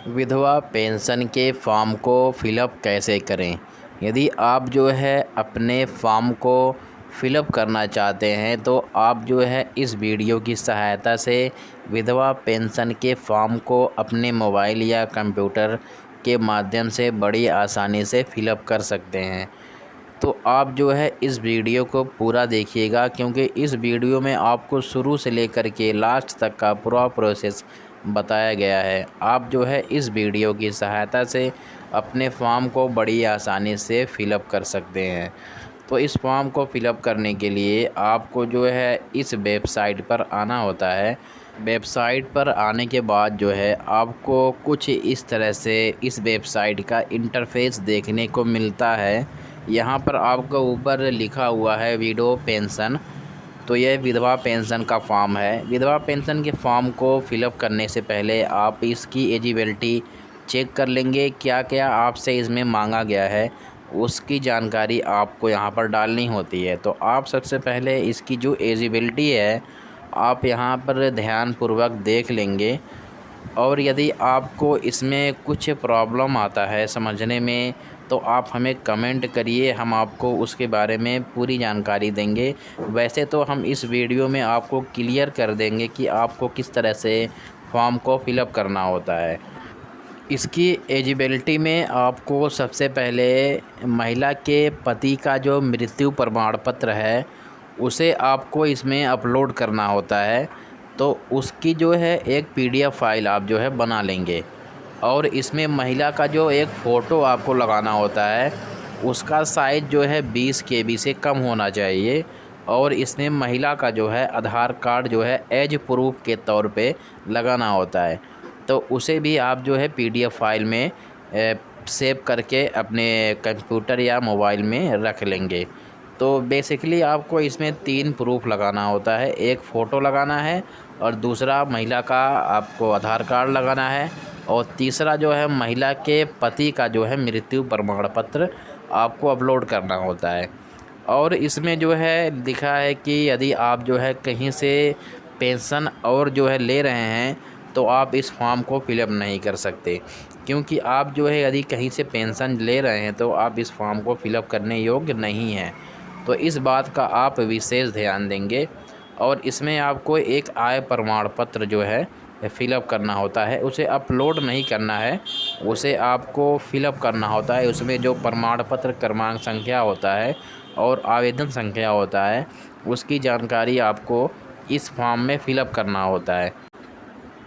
विधवा पेंशन के फॉर्म को फिलअप कैसे करें। यदि आप जो है अपने फॉर्म को फिलअप करना चाहते हैं तो आप जो है इस वीडियो की सहायता से विधवा पेंशन के फॉर्म को अपने मोबाइल या कंप्यूटर के माध्यम से बड़ी आसानी से फिलअप कर सकते हैं। तो आप जो है इस वीडियो को पूरा देखिएगा, क्योंकि इस वीडियो में आपको शुरू से लेकर के लास्ट तक का पूरा प्रोसेस बताया गया है। आप जो है इस वीडियो की सहायता से अपने फॉर्म को बड़ी आसानी से फिलअप कर सकते हैं। तो इस फॉर्म को फिलअप करने के लिए आपको जो है इस वेबसाइट पर आना होता है। वेबसाइट पर आने के बाद जो है आपको कुछ इस तरह से इस वेबसाइट का इंटरफेस देखने को मिलता है। यहाँ पर आपको ऊपर लिखा हुआ है विडो पेंशन। तो यह विधवा पेंशन का फॉर्म है। विधवा पेंशन के फॉर्म को फिलअप करने से पहले आप इसकी एलिजिबिलिटी चेक कर लेंगे, क्या क्या आपसे इसमें मांगा गया है उसकी जानकारी आपको यहाँ पर डालनी होती है। तो आप सबसे पहले इसकी जो एलिजिबिलिटी है आप यहाँ पर ध्यानपूर्वक देख लेंगे, और यदि आपको इसमें कुछ प्रॉब्लम आता है समझने में तो आप हमें कमेंट करिए, हम आपको उसके बारे में पूरी जानकारी देंगे। वैसे तो हम इस वीडियो में आपको क्लियर कर देंगे कि आपको किस तरह से फॉर्म को फिलअप करना होता है। इसकी एलिजिबिलिटी में आपको सबसे पहले महिला के पति का जो मृत्यु प्रमाण पत्र है उसे आपको इसमें अपलोड करना होता है। तो उसकी जो है एक पीडीएफ फाइल आप जो है बना लेंगे, और इसमें महिला का जो एक फ़ोटो आपको लगाना होता है उसका साइज़ जो है 20 केबी से कम होना चाहिए। और इसमें महिला का जो है आधार कार्ड जो है एज प्रूफ के तौर पे लगाना होता है। तो उसे भी आप जो है पीडीएफ फाइल में सेव करके अपने कंप्यूटर या मोबाइल में रख लेंगे। तो बेसिकली आपको इसमें 3 प्रूफ लगाना होता है। एक फ़ोटो लगाना है, और दूसरा महिला का आपको आधार कार्ड लगाना है, और तीसरा जो है महिला के पति का जो है मृत्यु प्रमाण पत्र आपको अपलोड करना होता है। और इसमें जो है लिखा है कि यदि आप जो है कहीं से पेंशन और जो है ले रहे हैं तो आप इस फॉर्म को फिलअप नहीं कर सकते, क्योंकि आप जो है यदि कहीं से पेंशन ले रहे हैं तो आप इस फॉर्म को फिलअप करने योग्य नहीं हैं। तो इस बात का आप विशेष ध्यान देंगे। और इसमें आपको एक आय प्रमाण पत्र जो है फिलअप करना होता है, उसे अपलोड नहीं करना है, उसे आपको फिलअप करना होता है। उसमें जो प्रमाण पत्र क्रमांक संख्या होता है और आवेदन संख्या होता है उसकी जानकारी आपको इस फॉर्म में फिलअप करना होता है।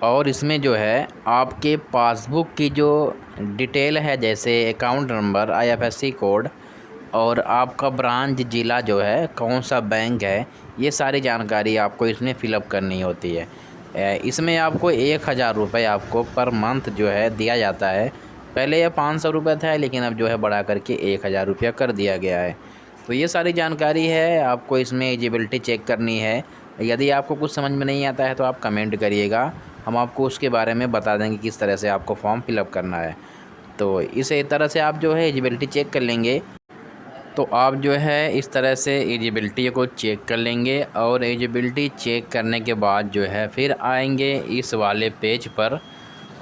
और इसमें जो है आपके पासबुक की जो डिटेल है, जैसे अकाउंट नंबर, आईएफएससी कोड, और आपका ब्रांच ज़िला जो है कौन सा बैंक है, ये सारी जानकारी आपको इसमें फ़िलअप करनी होती है। इसमें आपको 1000 रुपये आपको पर मंथ जो है दिया जाता है। पहले यह 500 रुपये था, लेकिन अब जो है बढ़ा करके 1000 रुपया कर दिया गया है। तो ये सारी जानकारी है, आपको इसमें एलिजिबिलिटी चेक करनी है। यदि आपको कुछ समझ में नहीं आता है तो आप कमेंट करिएगा, हम आपको उसके बारे में बता देंगे किस तरह से आपको फॉर्म फिलअप करना है। तो इस तरह से आप जो है एलिजिबिलिटी चेक कर लेंगे। तो आप जो है इस तरह से एलिजिबिलिटी को चेक कर लेंगे, और एलिजिबिलिटी चेक करने के बाद जो है फिर आएंगे इस वाले पेज पर।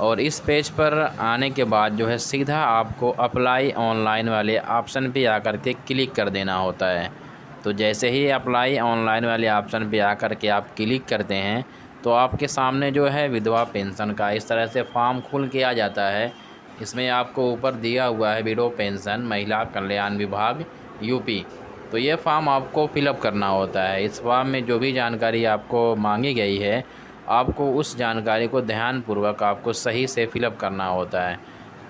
और इस पेज पर आने के बाद जो है सीधा आपको अप्लाई ऑनलाइन वाले ऑप्शन पे आकर के क्लिक कर देना होता है। तो जैसे ही अप्लाई ऑनलाइन वाले ऑप्शन पे आकर के आप क्लिक करते हैं तो आपके सामने जो है विधवा पेंशन का इस तरह से फॉर्म खुल के आ जाता है। इसमें आपको ऊपर दिया हुआ है विडो पेंशन महिला कल्याण विभाग यूपी। तो ये फॉर्म आपको फिलअप करना होता है। इस फॉर्म में जो भी जानकारी आपको मांगी गई है आपको उस जानकारी को ध्यानपूर्वक आपको सही से फिलअप करना होता है।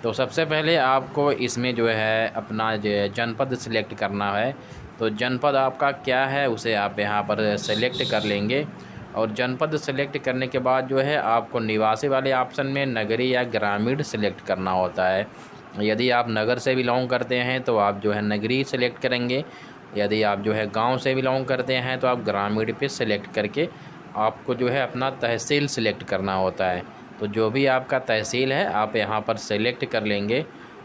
तो सबसे पहले आपको इसमें जो है अपना जनपद सिलेक्ट करना है। तो जनपद आपका क्या है उसे आप यहाँ पर सेलेक्ट कर लेंगे, और जनपद सेलेक्ट करने के बाद जो है आपको निवासी वाले ऑप्शन में नगरीय या ग्रामीण सेलेक्ट करना होता है। यदि आप नगर से बिलोंग करते हैं तो आप जो है नगरीय सेलेक्ट करेंगे, यदि आप जो है गांव से बिलोंग करते हैं तो आप ग्रामीण पे सेलेक्ट करके आपको जो है अपना तहसील सेलेक्ट करना होता है। तो जो भी आपका तहसील है आप यहाँ पर सेलेक्ट कर लेंगे,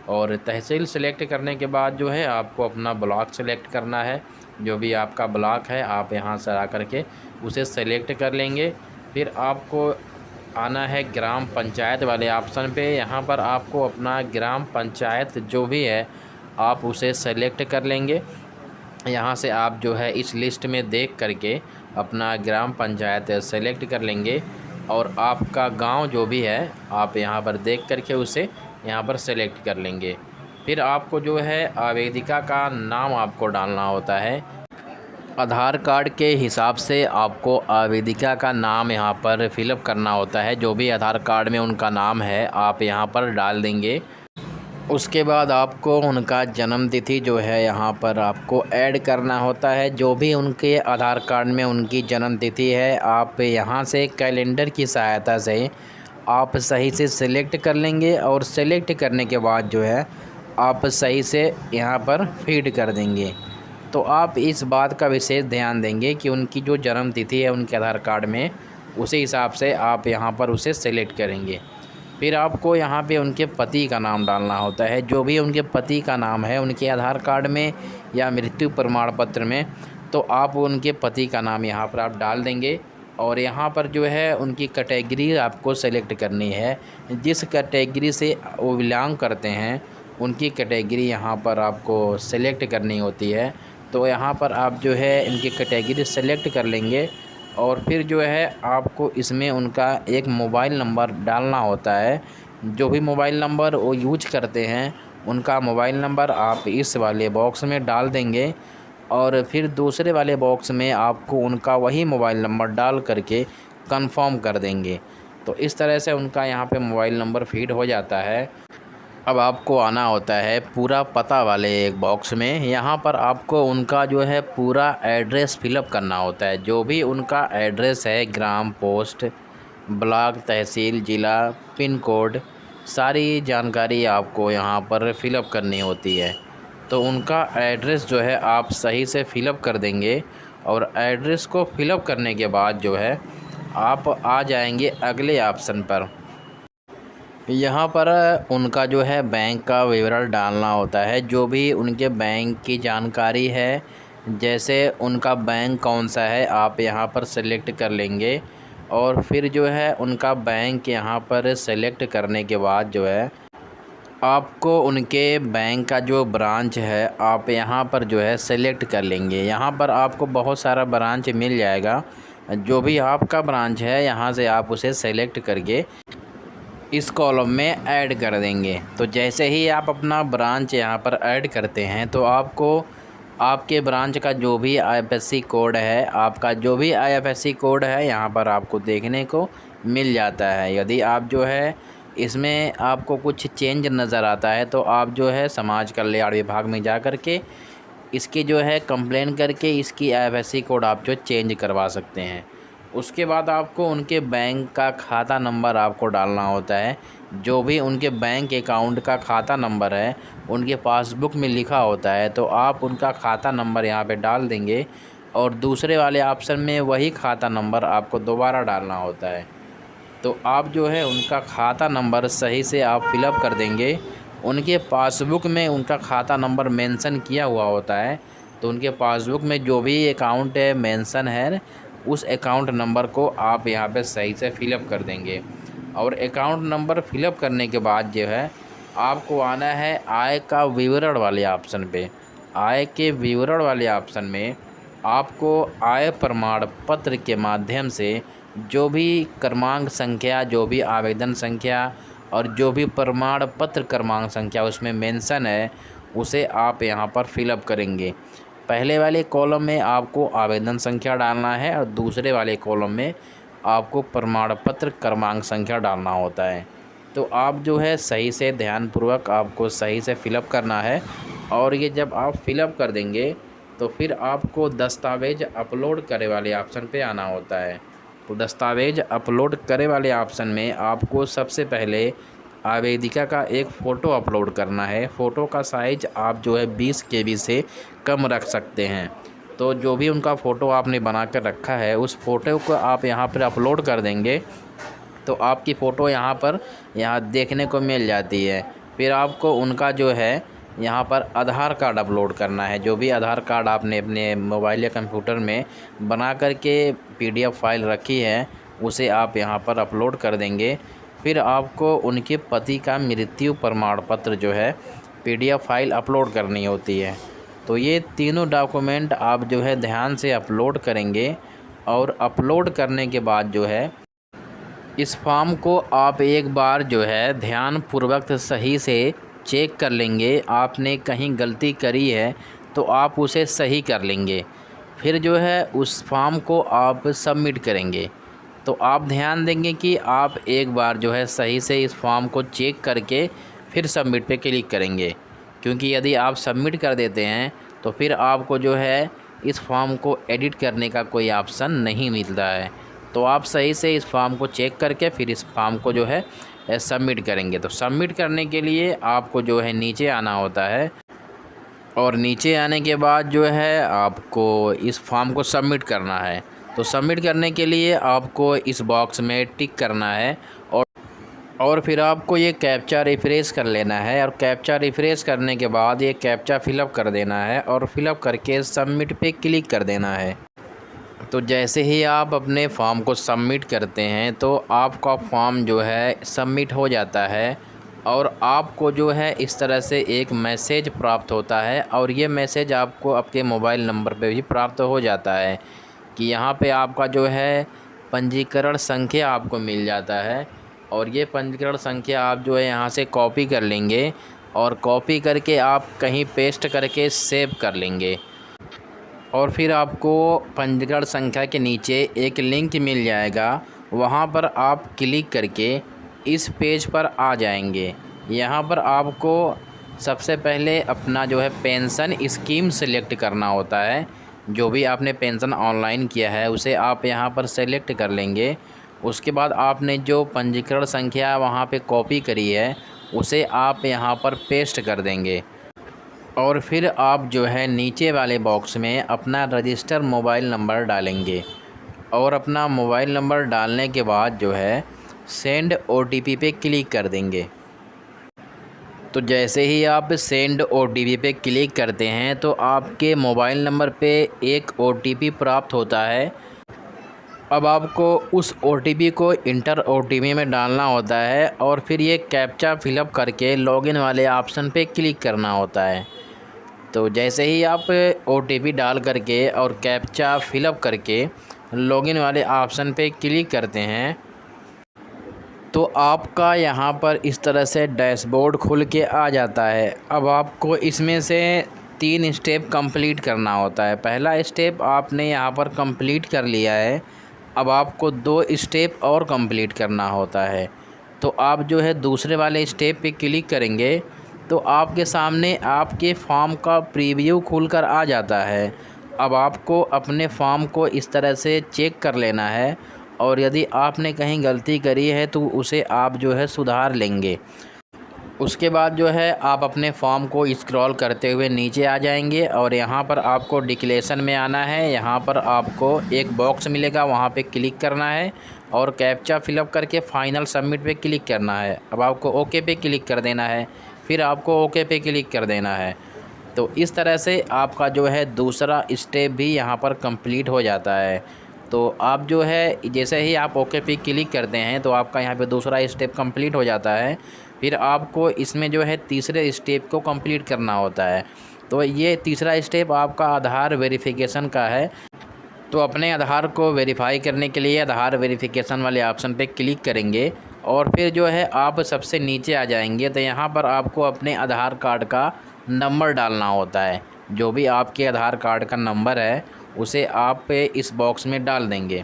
और तहसील सेलेक्ट करने के बाद जो है आपको अपना ब्लॉक सेलेक्ट करना है। जो भी आपका ब्लॉक है आप यहाँ से आ कर के उसे सेलेक्ट कर लेंगे। फिर आपको आना है ग्राम पंचायत वाले ऑप्शन पे। यहाँ पर आपको अपना ग्राम पंचायत जो भी है आप उसे सेलेक्ट कर लेंगे। यहाँ से आप जो है इस लिस्ट में देख करके अपना ग्राम पंचायत सेलेक्ट कर लेंगे और आपका गांव जो भी है आप यहाँ पर देख करके उसे यहाँ पर सेलेक्ट कर लेंगे। फिर आपको जो है आवेदिका का नाम आपको डालना होता है। आधार कार्ड के हिसाब से आपको आवेदिका का नाम यहाँ पर फिलअप करना होता है। जो भी आधार कार्ड में उनका नाम है आप यहाँ पर डाल देंगे। उसके बाद आपको उनका जन्म तिथि जो है यहाँ पर आपको ऐड करना होता है। जो भी उनके आधार कार्ड में उनकी जन्म तिथि है आप यहाँ से कैलेंडर की सहायता से आप सही से सिलेक्ट कर लेंगे और सेलेक्ट करने के बाद जो है आप सही से यहाँ पर फीड कर देंगे। तो आप इस बात का विशेष ध्यान देंगे कि उनकी जो जन्म तिथि है उनके आधार कार्ड में उसी हिसाब से आप यहाँ पर उसे सेलेक्ट करेंगे। फिर आपको यहाँ पे उनके पति का नाम डालना होता है। जो भी उनके पति का नाम है उनके आधार कार्ड में या मृत्यु प्रमाण पत्र में, तो आप उनके पति का नाम यहाँ पर आप डाल देंगे। और यहाँ पर जो है उनकी कैटेगरी आपको सेलेक्ट करनी है। जिस कैटेगरी से वो बिलोंग करते हैं उनकी कैटेगरी यहाँ पर आपको सेलेक्ट करनी होती है। तो यहाँ पर आप जो है इनकी कैटेगरी सेलेक्ट कर लेंगे और फिर जो है आपको इसमें उनका एक मोबाइल नंबर डालना होता है। जो भी मोबाइल नंबर वो यूज करते हैं उनका मोबाइल नंबर आप इस वाले बॉक्स में डाल देंगे और फिर दूसरे वाले बॉक्स में आपको उनका वही मोबाइल नंबर डाल करके कंफर्म कर देंगे। तो इस तरह से उनका यहाँ पे मोबाइल नंबर फीड हो जाता है। अब आपको आना होता है पूरा पता वाले एक बॉक्स में। यहाँ पर आपको उनका जो है पूरा एड्रेस फिलअप करना होता है। जो भी उनका एड्रेस है, ग्राम, पोस्ट, ब्लॉक, तहसील, ज़िला, पिन कोड, सारी जानकारी आपको यहाँ पर फिलअप करनी होती है। तो उनका एड्रेस जो है आप सही से फिलअप कर देंगे और एड्रेस को फिलअप करने के बाद जो है आप आ जाएंगे अगले ऑप्शन पर। यहाँ पर उनका जो है बैंक का विवरण डालना होता है। जो भी उनके बैंक की जानकारी है, जैसे उनका बैंक कौन सा है आप यहाँ पर सेलेक्ट कर लेंगे और फिर जो है उनका बैंक यहाँ पर सेलेक्ट करने के बाद जो है आपको उनके बैंक का जो ब्रांच है आप यहाँ पर जो है सेलेक्ट कर लेंगे। यहाँ पर आपको बहुत सारा ब्रांच मिल जाएगा। जो भी आपका ब्रांच है यहाँ से आप उसे सेलेक्ट करके इस कॉलम में ऐड कर देंगे। तो जैसे ही आप अपना ब्रांच यहाँ पर ऐड करते हैं तो आपको आपके ब्रांच का जो भी IFSC कोड है, आपका जो भी IFSC कोड है यहाँ पर आपको देखने को मिल जाता है। यदि आप जो है इसमें आपको कुछ चेंज नज़र आता है तो आप जो है समाज कल्याण विभाग में जा कर के इसकी जो है कंप्लेन करके इसकी IFSC कोड आप जो चेंज करवा सकते हैं। उसके बाद आपको उनके बैंक का खाता नंबर आपको डालना होता है। जो भी उनके बैंक अकाउंट का खाता नंबर है उनके पासबुक में लिखा होता है, तो आप उनका खाता नंबर यहाँ पे डाल देंगे और दूसरे वाले ऑप्शन में वही खाता नंबर आपको दोबारा डालना होता है। तो आप जो है उनका खाता नंबर सही से आप फिलअप कर देंगे। उनके पासबुक में उनका खाता नंबर मेंशन किया हुआ होता है, तो उनके पासबुक में जो भी अकाउंट है मेंशन है उस अकाउंट नंबर को आप यहाँ पे सही से फिलअप कर देंगे। और अकाउंट नंबर फिलअप करने के बाद जो है आपको आना है आय का विवरण वाले ऑप्शन पे। आय के विवरण वाले ऑप्शन में आपको आय प्रमाण पत्र के माध्यम से जो भी क्रमांक संख्या, जो भी आवेदन संख्या और जो भी प्रमाण पत्र क्रमांक संख्या उसमें मेंशन है उसे आप यहाँ पर फिलअप करेंगे। पहले वाले कॉलम में आपको आवेदन संख्या डालना है और दूसरे वाले कॉलम में आपको प्रमाण पत्र क्रमांक संख्या डालना होता है। तो आप जो है सही से ध्यानपूर्वक आपको सही से फिलअप करना है। और ये जब आप फिलअप कर देंगे तो फिर आपको दस्तावेज़ अपलोड करे वाले ऑप्शन पे आना होता है। तो दस्तावेज़ अपलोड करे वाले ऑप्शन में आपको सबसे पहले आवेदिका का एक फ़ोटो अपलोड करना है। फ़ोटो का साइज़ आप जो है 20 KB से कम रख सकते हैं। तो जो भी उनका फ़ोटो आपने बना कर रखा है उस फ़ोटो को आप यहाँ पर अपलोड कर देंगे तो आपकी फ़ोटो यहाँ देखने को मिल जाती है। फिर आपको उनका जो है यहाँ पर आधार कार्ड अपलोड करना है। जो भी आधार कार्ड आपने अपने मोबाइल या कंप्यूटर में बना करके PDF फाइल रखी है उसे आप यहाँ पर अपलोड कर देंगे। फिर आपको उनके पति का मृत्यु प्रमाण पत्र जो है PDF फाइल अपलोड करनी होती है। तो ये तीनों डॉक्यूमेंट आप जो है ध्यान से अपलोड करेंगे और अपलोड करने के बाद जो है इस फॉर्म को आप एक बार जो है ध्यानपूर्वक सही से चेक कर लेंगे। आपने कहीं गलती करी है तो आप उसे सही कर लेंगे। फिर जो है उस फॉर्म को आप सबमिट करेंगे। तो आप ध्यान देंगे कि आप एक बार जो है सही से इस फॉर्म को चेक करके फिर सबमिट पे क्लिक करेंगे, क्योंकि यदि आप सबमिट कर देते हैं तो फिर आपको जो है इस फॉर्म को एडिट करने का कोई ऑप्शन नहीं मिलता है। तो आप सही से इस फॉर्म को चेक करके फिर इस फॉर्म को जो है सबमिट करेंगे। तो सबमिट करने के लिए आपको जो है नीचे आना होता है और नीचे आने के बाद जो है आपको इस फॉर्म को सबमिट करना है। तो सबमिट करने के लिए आपको इस बॉक्स में टिक करना है और फिर आपको ये कैप्चा रिफ्रेश कर लेना है और कैप्चा रिफ्रेश करने के बाद ये कैप्चा फिलअप कर देना है और फिलअप करके सबमिट पे क्लिक कर देना है। तो जैसे ही आप अपने फॉर्म को सबमिट करते हैं तो आपका फॉर्म जो है सबमिट हो जाता है और आपको जो है इस तरह से एक मैसेज प्राप्त होता है और ये मैसेज आपको आपके मोबाइल नंबर पे भी प्राप्त हो जाता है कि यहाँ पे आपका जो है पंजीकरण संख्या आपको मिल जाता है। और ये पंजीकरण संख्या आप जो है यहाँ से कॉपी कर लेंगे और कॉपी करके आप कहीं पेस्ट करके सेव कर लेंगे। और फिर आपको पंजीकरण संख्या के नीचे एक लिंक मिल जाएगा, वहाँ पर आप क्लिक करके इस पेज पर आ जाएंगे। यहाँ पर आपको सबसे पहले अपना जो है पेंशन स्कीम सेलेक्ट करना होता है। जो भी आपने पेंशन ऑनलाइन किया है उसे आप यहाँ पर सेलेक्ट कर लेंगे। उसके बाद आपने जो पंजीकरण संख्या वहाँ पे कॉपी करी है उसे आप यहाँ पर पेस्ट कर देंगे और फिर आप जो है नीचे वाले बॉक्स में अपना रजिस्टर मोबाइल नंबर डालेंगे और अपना मोबाइल नंबर डालने के बाद जो है सेंड OTP पे क्लिक कर देंगे। तो जैसे ही आप सेंड OTP पे क्लिक करते हैं तो आपके मोबाइल नंबर पे एक OTP प्राप्त होता है। अब आपको उस OTP को इंटर OTP में डालना होता है और फिर ये कैप्चा फिलअप करके लॉगिन वाले ऑप्शन पे क्लिक करना होता है। तो जैसे ही आप OTP डाल करके और कैप्चा फिलअप करके लॉगिन वाले ऑप्शन पे क्लिक करते हैं तो आपका यहाँ पर इस तरह से डैशबोर्ड खुल के आ जाता है। अब आपको इसमें से 3 स्टेप कंप्लीट करना होता है। पहला स्टेप आपने यहाँ पर कंप्लीट कर लिया है, अब आपको 2 स्टेप और कंप्लीट करना होता है। तो आप जो है दूसरे वाले स्टेप पे क्लिक करेंगे तो आपके सामने आपके फॉर्म का प्रीव्यू खुलकर आ जाता है। अब आपको अपने फॉर्म को इस तरह से चेक कर लेना है और यदि आपने कहीं गलती करी है तो उसे आप जो है सुधार लेंगे। उसके बाद जो है आप अपने फॉर्म को स्क्रॉल करते हुए नीचे आ जाएंगे और यहाँ पर आपको डिक्लेरेशन में आना है। यहाँ पर आपको एक बॉक्स मिलेगा, वहाँ पे क्लिक करना है और कैप्चा फिलअप करके फाइनल सबमिट पे क्लिक करना है। अब आपको ओके पे क्लिक कर देना है, फिर आपको ओके पे क्लिक कर देना है। तो इस तरह से आपका जो है दूसरा स्टेप भी यहाँ पर कंप्लीट हो जाता है। तो आप जो है जैसे ही आप ओके पे क्लिक करते हैं तो आपका यहाँ पे दूसरा स्टेप कंप्लीट हो जाता है। फिर आपको इसमें जो है तीसरे स्टेप को कंप्लीट करना होता है। तो ये तीसरा स्टेप आपका आधार वेरिफिकेशन का है। तो अपने आधार को वेरीफाई करने के लिए आधार वेरिफिकेशन वाले ऑप्शन पे क्लिक करेंगे और फिर जो है आप सबसे नीचे आ जाएंगे। तो यहाँ पर आपको अपने आधार कार्ड का नंबर डालना होता है। जो भी आपके आधार कार्ड का नंबर है उसे आप इस बॉक्स में डाल देंगे।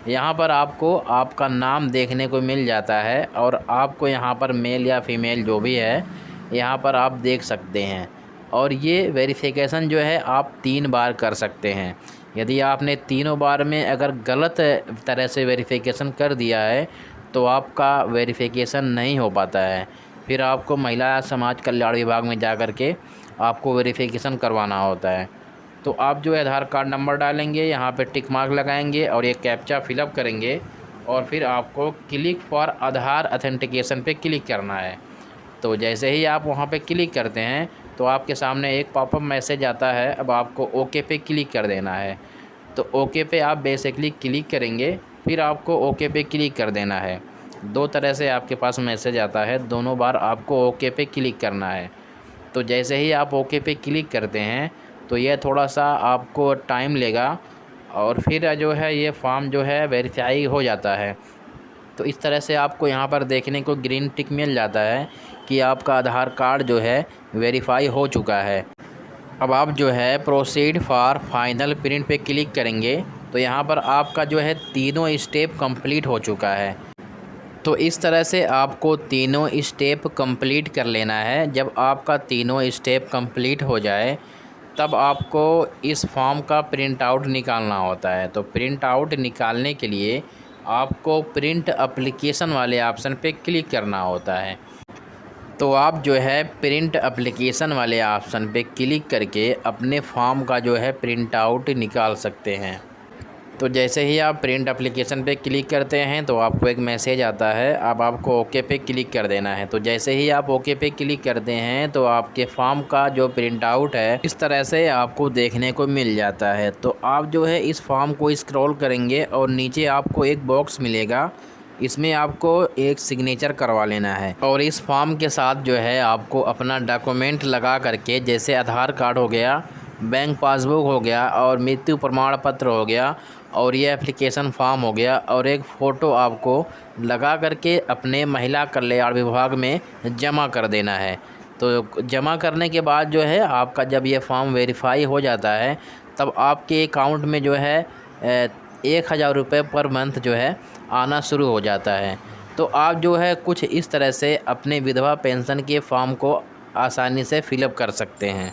यहाँ पर आपको आपका नाम देखने को मिल जाता है और आपको यहाँ पर मेल या फीमेल जो भी है यहाँ पर आप देख सकते हैं। और ये वेरिफिकेशन जो है आप 3 बार कर सकते हैं। यदि आपने तीनों बार में अगर गलत तरह से वेरिफिकेशन कर दिया है तो आपका वेरिफिकेशन नहीं हो पाता है। फिर आपको महिला समाज कल्याण विभाग में जा कर के आपको वेरिफिकेशन करवाना होता है। तो आप जो है आधार कार्ड नंबर डालेंगे, यहाँ पे टिक मार्क लगाएंगे और ये कैप्चा फिलअप करेंगे और फिर आपको क्लिक फॉर आधार ऑथेंटिकेशन पे क्लिक करना है। तो जैसे ही आप वहाँ पे क्लिक करते हैं तो आपके सामने एक पॉपअप मैसेज आता है। अब आपको ओके पे क्लिक कर देना है। तो ओके पे आप बेसिकली क्लिक करेंगे फिर आपको ओके पे क्लिक कर देना है। दो तरह से आपके पास मैसेज आता है, दोनों बार आपको ओके पे क्लिक करना है। तो जैसे ही आप ओके पे क्लिक करते हैं तो यह थोड़ा सा आपको टाइम लेगा और फिर जो है ये फॉर्म जो है वेरीफाई हो जाता है। तो इस तरह से आपको यहाँ पर देखने को ग्रीन टिक मिल जाता है कि आपका आधार कार्ड जो है वेरीफाई हो चुका है। अब आप जो है प्रोसीड फॉर फाइनल प्रिंट पे क्लिक करेंगे तो यहाँ पर आपका जो है तीनों स्टेप कंप्लीट हो चुका है। तो इस तरह से आपको तीनों स्टेप कंप्लीट कर लेना है। जब आपका तीनों स्टेप कंप्लीट हो जाए तब आपको इस फॉर्म का प्रिंट आउट निकालना होता है। तो प्रिंट आउट निकालने के लिए आपको प्रिंट एप्लीकेशन वाले ऑप्शन पे क्लिक करना होता है। तो आप जो है प्रिंट एप्लीकेशन वाले ऑप्शन पे क्लिक करके अपने फॉर्म का जो है प्रिंट आउट निकाल सकते हैं। तो जैसे ही आप प्रिंट एप्लीकेशन पे क्लिक करते हैं तो आपको एक मैसेज आता है, अब आपको ओके पे क्लिक कर देना है। तो जैसे ही आप ओके पे क्लिक करते हैं तो आपके फॉर्म का जो प्रिंट आउट है इस तरह से आपको देखने को मिल जाता है। तो आप जो है इस फॉर्म को स्क्रॉल करेंगे और नीचे आपको एक बॉक्स मिलेगा, इसमें आपको एक सिग्नेचर करवा लेना है। और इस फॉर्म के साथ जो है आपको अपना डॉक्यूमेंट लगा करके, जैसे आधार कार्ड हो गया, बैंक पासबुक हो गया और मृत्यु प्रमाण पत्र हो गया और ये एप्लीकेशन फॉर्म हो गया, और एक फ़ोटो आपको लगा करके अपने महिला कल्याण विभाग में जमा कर देना है। तो जमा करने के बाद जो है आपका जब ये फॉर्म वेरीफाई हो जाता है तब आपके अकाउंट में जो है 1000 रुपये पर मंथ जो है आना शुरू हो जाता है। तो आप जो है कुछ इस तरह से अपने विधवा पेंशन के फॉर्म को आसानी से फिलअप कर सकते हैं।